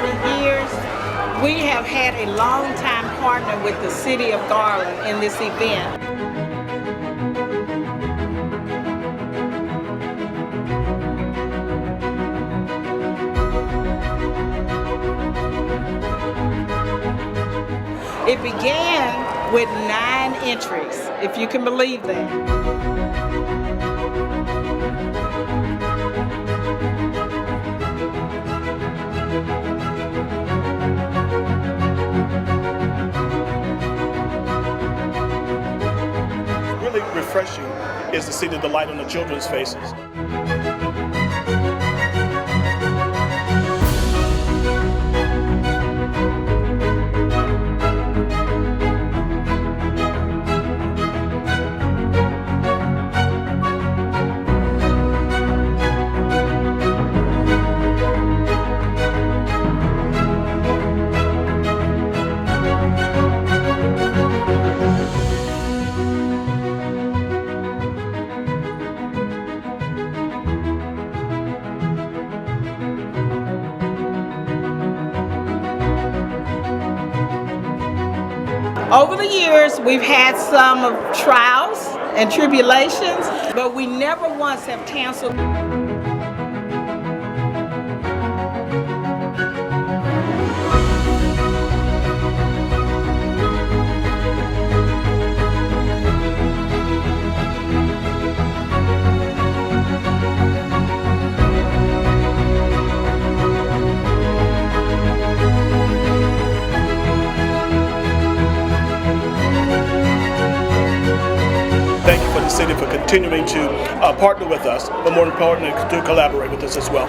30 years, we have had a long-time partner with the City of Garland in this event. It began with 9 entries, if you can believe that. Really refreshing is to see the delight on the children's faces. Over the years, we've had some trials and tribulations, but we never once have canceled. Thank you for the city for continuing to partner with us, but more importantly, to collaborate with us as well.